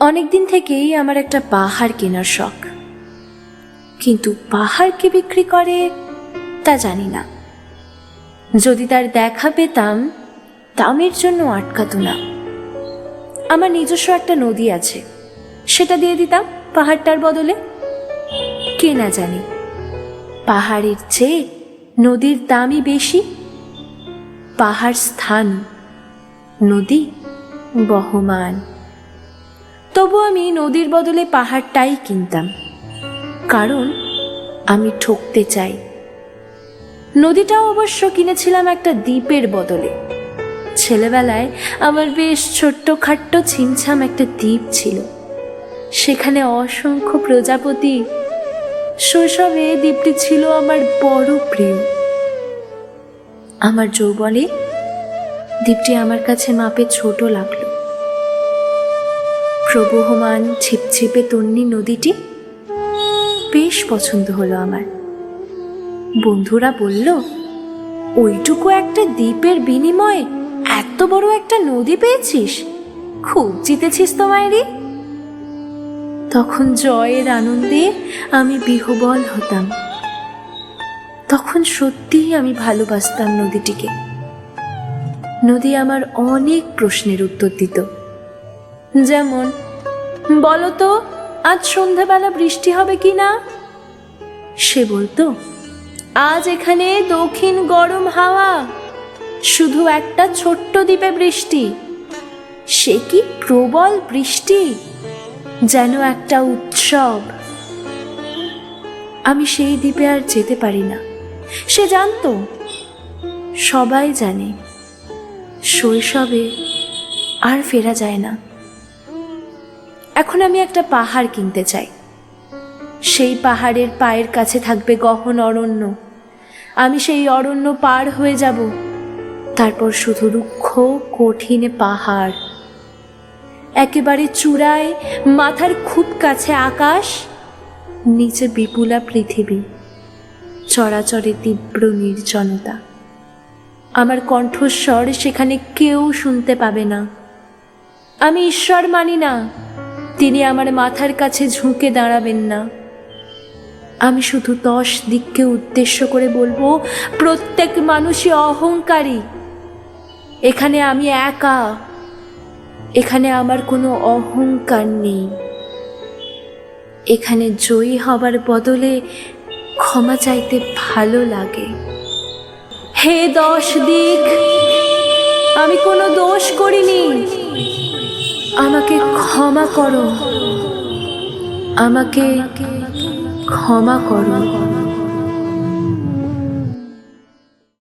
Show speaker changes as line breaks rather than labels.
অনেক দিন থেকেই আমার একটা পাহাড় কেনার শখ, কিন্তু পাহাড় কে বিক্রি করে তা জানি না। যদি তার দেখা পেতাম, দামের জন্য আটকাতো না। আমার নিজস্ব একটা নদী আছে, সেটা দিয়ে দিতাম পাহাড়টার বদলে। কে না জানি পাহাড়ের চেয়ে নদীর দামই বেশি। পাহাড় স্থান, নদী বহমান। তবু আমি নদীর বদলে পাহাড়টাই কিনতাম, কারণ আমি ঠকতে চাই। নদীটাও অবশ্য কিনেছিলাম একটা দ্বীপের বদলে। ছেলেবেলায় আমার বেশ ছোট্ট খাট্ট ছিমছাম একটা দ্বীপ ছিল, সেখানে অসংখ্য প্রজাপতি। শৈশবে দ্বীপটি ছিল আমার বড় প্রিয়। আমার যৌবনে দ্বীপটি আমার কাছে মাপে ছোট লাগলো। প্রবহমান ছিপছিপে তন্নি নদীটি বেশ পছন্দ হলো আমার। বন্ধুরা বলল, ওইটুকু একটা দ্বীপের বিনিময়ে এত বড় একটা নদী পেয়েছিস, খুব জিতেছিস তো মায়েরি। তখন জয়ের আনন্দে আমি বিহ্বল হতাম। তখন সত্যিই আমি ভালোবাসতাম নদীটিকে। নদী আমার অনেক প্রশ্নের উত্তর দিত, যেমন, বলো তো আজ সন্ধ্যাবেলা বৃষ্টি হবে কি না? সে বলতো, আজ এখানে দক্ষিণ গরম হাওয়া, শুধু একটা ছোট্ট দ্বীপে বৃষ্টি। সে কি প্রবল বৃষ্টি, যেন একটা উৎসব। আমি সেই দ্বীপে আর যেতে পারি না। সে জানতো, সবাই জানে, শৈশবে আর ফেরা যায় না। এখন আমি একটা পাহাড় কিনতে চাই। সেই পাহাড়ের পায়ের কাছে থাকবে গহন অরণ্য। আমি সেই অরণ্য পার হয়ে যাব, তারপর শুধু রুক্ষ কঠিন পাহাড়। একেবারে চূড়ায়, মাথার খুব কাছে আকাশ, নিচে বিপুলা পৃথিবী, চরাচরে তীব্র নির্জনতা। আমার কণ্ঠস্বর সেখানে কেউ শুনতে পাবে না। আমি ঈশ্বর মানি না, তিনি আমার মাথার কাছে ঝুঁকে দাঁড়াবেন না। আমি শুধু 10 দিককে উদ্দেশ্য করে বলবো, প্রত্যেক মানুষই অহংকারী। এখানে আমি একা, এখানে আমার কোনো অহংকার নেই। এখানে জয়ী হবার বদলে ক্ষমা চাইতে ভালো লাগে। হে 10 দিক, আমি কোনো দোষ করিনি, আমাকে ক্ষমা করো, আমাকে ক্ষমা করো।